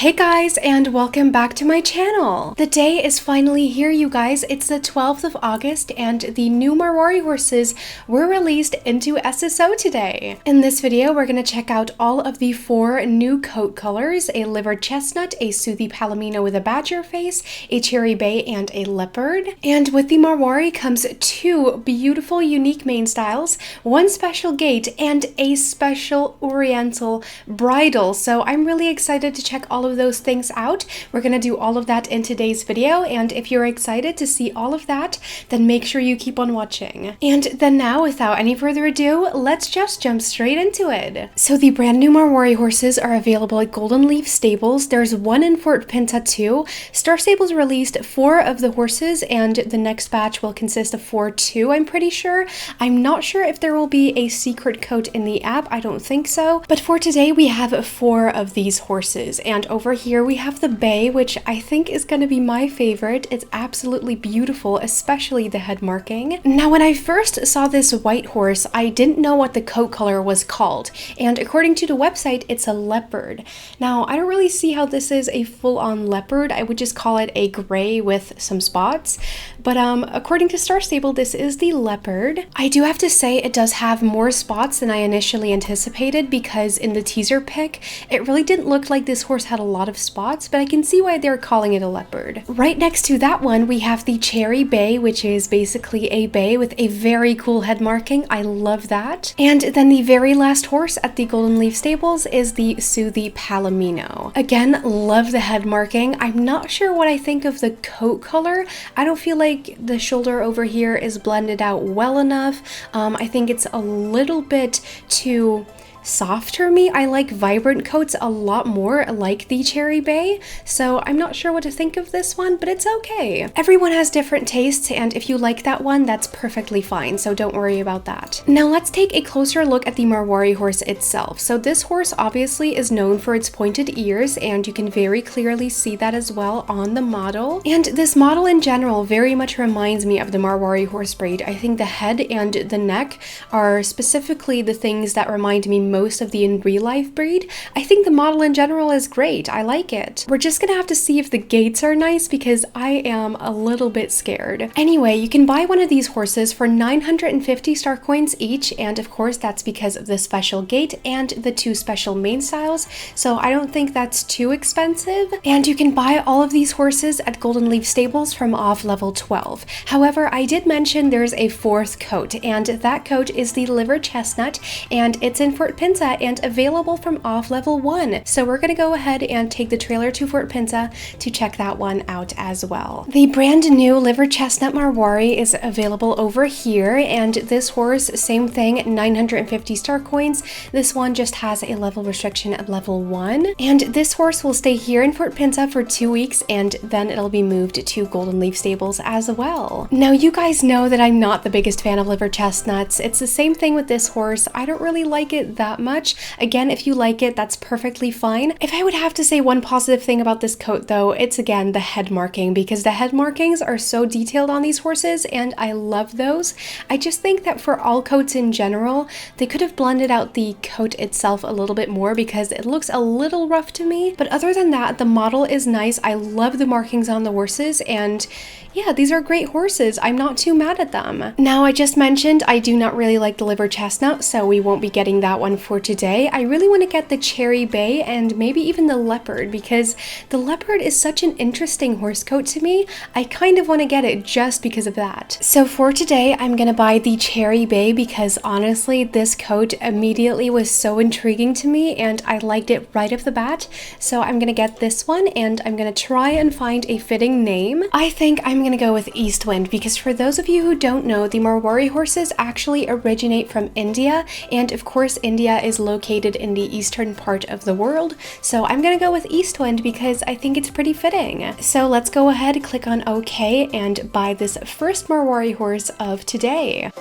Hey guys, and welcome back to my channel. The day is finally here, you guys. It's the 12th of August and the new Marwari horses were released into SSO today. In this video, we're going to check out all of the 4 new coat colors: a liver chestnut, a soothie palomino with a badger face, a cherry bay, and a leopard. And with the Marwari comes 2 beautiful unique mane styles, 1 special gait, and a special Oriental bridle. So I'm really excited to check all of those things out. We're gonna do all of that in today's video, and if you're excited to see all of that, then make sure you keep on watching. And then now, without any further ado, let's just jump straight into it. So the brand new Marwari horses are available at Golden Leaf Stables. There's 1 in Fort Pinta too. Star Stables released 4 of the horses, and the next batch will consist of 4 too, I'm pretty sure. I'm not sure if there will be a secret coat in the app. I don't think so. But for today, we have 4 of these horses, and over here we have the bay, which I think is going to be my favorite. It's absolutely beautiful, especially the head marking. Now, when I first saw this white horse, I didn't know what the coat color was called, and according to the website, it's a leopard. Now, I don't really see how this is a full-on leopard. I would just call it a gray with some spots, but according to Star Stable, this is the leopard. I do have to say it does have more spots than I initially anticipated, because in the teaser pic, it really didn't look like this horse had a lot of spots, but I can see why they're calling it a leopard. Right next to that one, we have the cherry bay, which is basically a bay with a very cool head marking. I love that. And then the very last horse at the Golden Leaf Stables is the soothie palomino. Again, love the head marking. I'm not sure what I think of the coat color. I don't feel like the shoulder over here is blended out well enough. I think it's a little bit too soft for me. I like vibrant coats a lot more, like the cherry bay, so I'm not sure what to think of this one, but it's okay. Everyone has different tastes, and if you like that one, that's perfectly fine, so don't worry about that. Now let's take a closer look at the Marwari horse itself. So this horse obviously is known for its pointed ears, and you can very clearly see that as well on the model. And this model in general very much reminds me of the Marwari horse breed. I think the head and the neck are specifically the things that remind me most of the in real life breed. I think the model in general is great. I like it. We're just gonna have to see if the gaits are nice, because I am a little bit scared. Anyway, you can buy one of these horses for 950 star coins each, and of course that's because of the special gait and the 2 special mane styles, so I don't think that's too expensive. And you can buy all of these horses at Golden Leaf Stables from off level 12. However, I did mention there's a 4th coat, and that coat is the liver chestnut, and it's in Fort Pinta and available from off level 1. So we're gonna go ahead and take the trailer to Fort Pinta to check that one out as well. The brand new liver chestnut Marwari is available over here, and this horse, same thing, 950 star coins. This one just has a level restriction at level 1, and this horse will stay here in Fort Pinta for 2 weeks, and then it'll be moved to Golden Leaf Stables as well. Now, you guys know that I'm not the biggest fan of liver chestnuts. It's the same thing with this horse. I don't really like it that much. Again, if you like it, that's perfectly fine. If I would have to say one positive thing about this coat though, it's again the head marking, because the head markings are so detailed on these horses, and I love those. I just think that for all coats in general, they could have blended out the coat itself a little bit more, because it looks a little rough to me. But other than that, the model is nice. I love the markings on the horses, and yeah, these are great horses. I'm not too mad at them. Now, I just mentioned I do not really like the liver chestnut, so we won't be getting that one for today. I really want to get the cherry bay and maybe even the leopard, because the leopard is such an interesting horse coat to me. I kind of want to get it just because of that. So for today, I'm going to buy the cherry bay, because honestly, this coat immediately was so intriguing to me, and I liked it right off the bat. So I'm going to get this one, and I'm going to try and find a fitting name. I think I'm going to go with Eastwind, because for those of you who don't know, the Marwari horses actually originate from India, and of course India is located in the eastern part of the world, so I'm gonna go with Eastwind because I think it's pretty fitting. So let's go ahead, click on OK, and buy this first Marwari horse of today.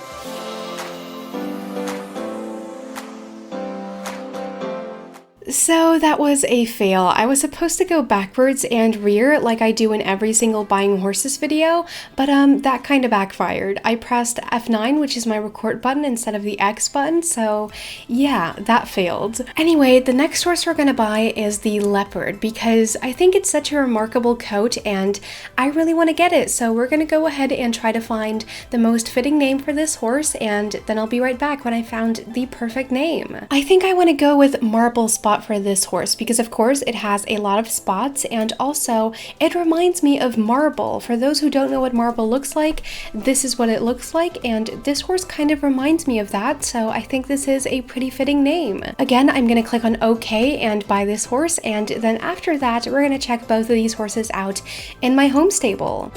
So that was a fail. I was supposed to go backwards and rear like I do in every single buying horses video, but that kind of backfired. I pressed F9, which is my record button, instead of the X button, so yeah, that failed. Anyway, the next horse we're gonna buy is the leopard because I think it's such a remarkable coat and I really want to get it, so we're gonna go ahead and try to find the most fitting name for this horse, and then I'll be right back when I found the perfect name. I think I want to go with Marble Spot for this horse because of course it has a lot of spots and also it reminds me of marble. For those who don't know what marble looks like, this is what it looks like, and this horse kind of reminds me of that, so I think this is a pretty fitting name. Again, I'm going to click on OK and buy this horse, and then after that we're going to check both of these horses out in my home stable.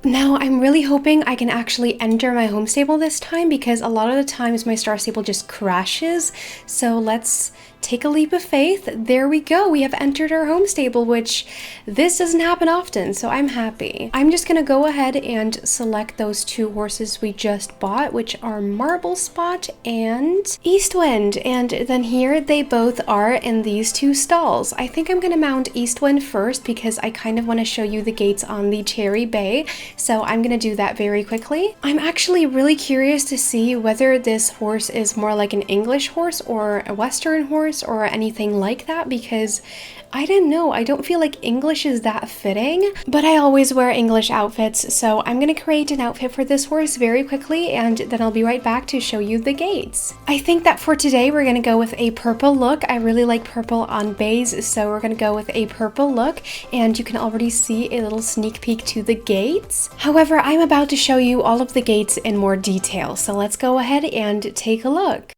Now, I'm really hoping I can actually enter my home stable this time because a lot of the times my star stable just crashes. So let's take a leap of faith. There we go. We have entered our home stable, which this doesn't happen often, so I'm happy. I'm just gonna go ahead and select those two horses we just bought, which are Marble Spot and Eastwind. And then here they both are in these two stalls. I think I'm gonna mount Eastwind first because I kind of want to show you the gates on the Cherry Bay. So I'm gonna do that very quickly. I'm actually really curious to see whether this horse is more like an English horse or a Western horse or anything like that because I don't know, I don't feel like English is that fitting, but I always wear English outfits, so I'm gonna create an outfit for this horse very quickly and then I'll be right back to show you the gates. I think that for today we're gonna go with a purple look. I really like purple on bays, so we're gonna go with a purple look, and you can already see a little sneak peek to the gates. However, I'm about to show you all of the gates in more detail, so let's go ahead and take a look.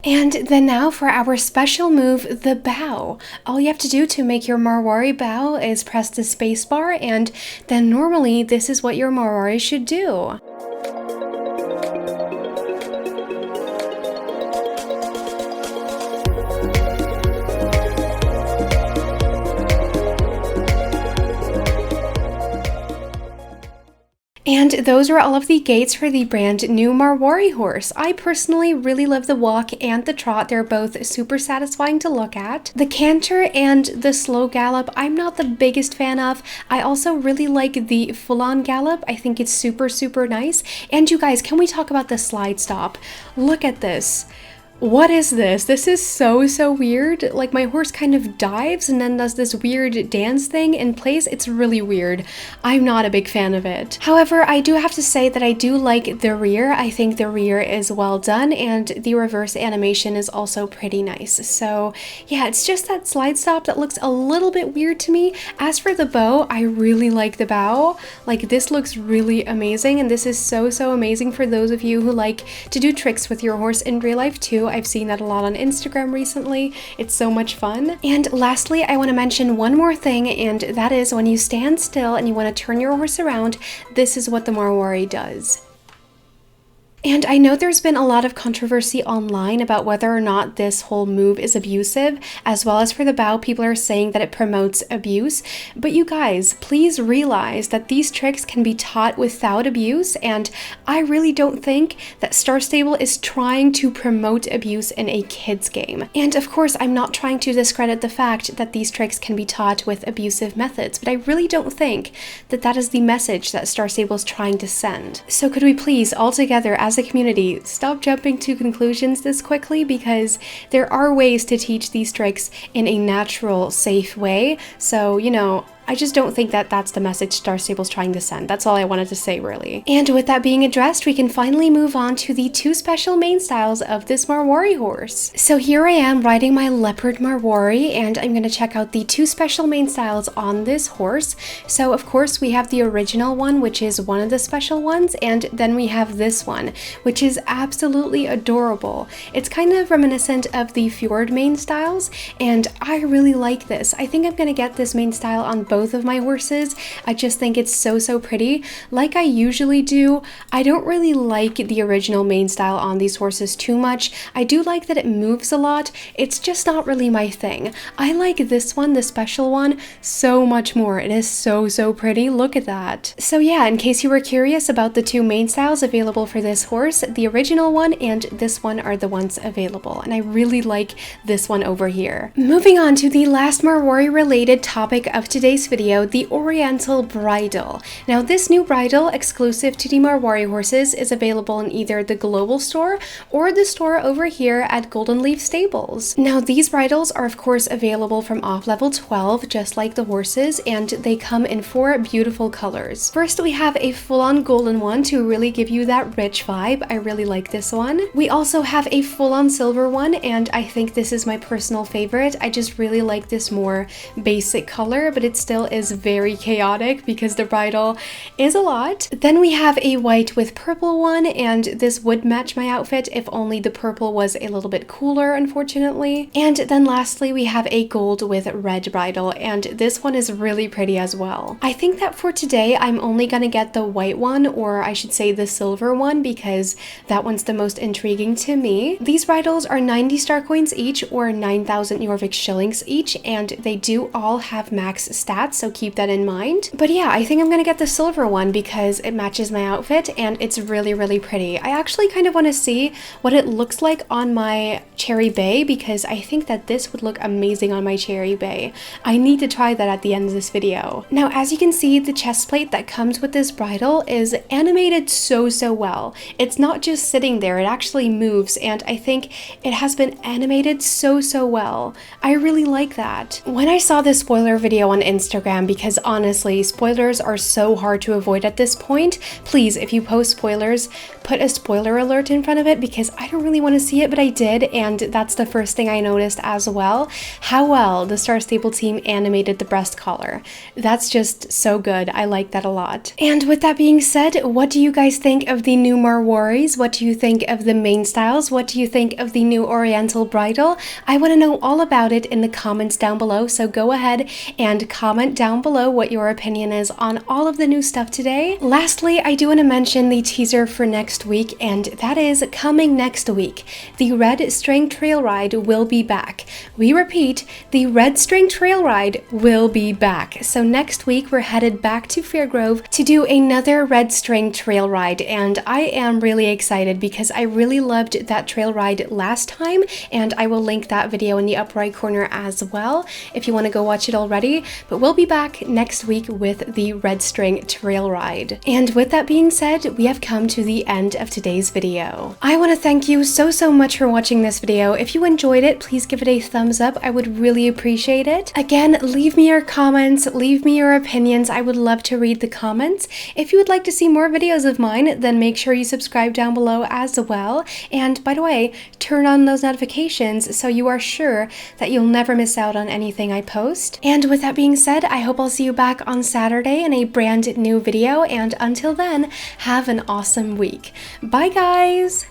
And then now for our special move, the bow. All you have to do to make your Marwari bow is press the space bar, and then normally this is what your Marwari should do. And those are all of the gaits for the brand new Marwari horse. I personally really love the walk and the trot. They're both super satisfying to look at. The canter and the slow gallop, I'm not the biggest fan of. I also really like the full-on gallop. I think it's super, super nice. And you guys, can we talk about the slide stop? Look at this. What is this? This is so weird. Like, my horse kind of dives and then does this weird dance thing in place. It's really weird. I'm not a big fan of it. However, I do have to say that I do like the rear. I think the rear is well done and the reverse animation is also pretty nice. So yeah, it's just that slide stop that looks a little bit weird to me. As for the bow, I really like the bow. Like, this looks really amazing, and this is so amazing for those of you who like to do tricks with your horse in real life too. I've seen that a lot on Instagram recently. It's so much fun. And lastly, I want to mention one more thing, and that is when you stand still and you want to turn your horse around, this is what the Marwari does. And I know there's been a lot of controversy online about whether or not this whole move is abusive, as well as for the bow, people are saying that it promotes abuse. But you guys, please realize that these tricks can be taught without abuse, and I really don't think that Star Stable is trying to promote abuse in a kids game. And of course, I'm not trying to discredit the fact that these tricks can be taught with abusive methods, but I really don't think that that is the message that Star Stable is trying to send. So could we please, all together, as a community, stop jumping to conclusions this quickly, because there are ways to teach these tricks in a natural, safe way. So, you know, I just don't think that that's the message Star Stable's trying to send. That's all I wanted to say, really. And with that being addressed, we can finally move on to the two special main styles of this Marwari horse. So here I am riding my leopard Marwari, and I'm going to check out the two special main styles on this horse. So of course we have the original one, which is one of the special ones, and then we have this one, which is absolutely adorable. It's kind of reminiscent of the Fjord main styles, and I really like this. I think I'm going to get this main style on both of my horses. I just think it's so pretty. Like I usually do, I don't really like the original main style on these horses too much. I do like that it moves a lot. It's just not really my thing. I like this one, the special one, so much more. It is so pretty. Look at that. So yeah, in case you were curious about the two main styles available for this horse, the original one and this one are the ones available, and I really like this one over here. Moving on to the last Marwari related topic of today's video, the Oriental bridle. Now this new bridle, exclusive to the Marwari horses, is available in either the global store or the store over here at Golden Leaf Stables. Now these bridles are of course available from off level 12, just like the horses, and they come in 4 beautiful colors. First we have a full-on golden one to really give you that rich vibe. I really like this one. We also have a full-on silver one, and I think this is my personal favorite. I just really like this more basic color, but it still is very chaotic because the bridle is a lot. Then we have a white with purple one, and this would match my outfit if only the purple was a little bit cooler, unfortunately. And then lastly we have a gold with red bridle, and this one is really pretty as well. I think that for today I'm only gonna get the white one, or I should say the silver one, because that one's the most intriguing to me. These bridles are 90 star coins each, or 9,000 Jorvik shillings each, and they do all have max stats, so keep that in mind. But yeah, I think I'm gonna get the silver one because it matches my outfit and it's really pretty. I actually kind of want to see what it looks like on my Cherry Bay, because I think that this would look amazing on my Cherry Bay. I need to try that at the end of this video. Now, as you can see, the chest plate that comes with this bridle is animated so well. It's not just sitting there, it actually moves, and I think it has been animated so well. I really like that. When I saw this spoiler video on Instagram, because honestly, spoilers are so hard to avoid at this point, please, if you post spoilers, put a spoiler alert in front of it, because I don't really want to see it, but I did, and that's the first thing I noticed as well. How well the Star Stable team animated the breast collar. That's just so good. I like that a lot. And with that being said, what do you guys think of the new Marwaris? What do you think of the main styles? What do you think of the new Oriental bridle? I want to know all about it in the comments down below, so go ahead and comment down below what your opinion is on all of the new stuff today. Lastly, I do want to mention the teaser for next week, and that is coming next week. The Red String Trail Ride will be back. We repeat, the Red String Trail Ride will be back. So next week we're headed back to Fairgrove to do another Red String Trail Ride, and I am really excited because I really loved that trail ride last time, and I will link that video in the upper right corner as well if you want to go watch it already. But we'll be back next week with the Red String Trail Ride. And with that being said, we have come to the end of today's video. I want to thank you so much for watching this video. If you enjoyed it, please give it a thumbs up. I would really appreciate it. Again, leave me your comments, leave me your opinions. I would love to read the comments. If you would like to see more videos of mine, then make sure you subscribe down below as well. And by the way, turn on those notifications so you are sure that you'll never miss out on anything I post. And with that being said, I hope I'll see you back on Saturday in a brand new video, and until then, have an awesome week. Bye guys!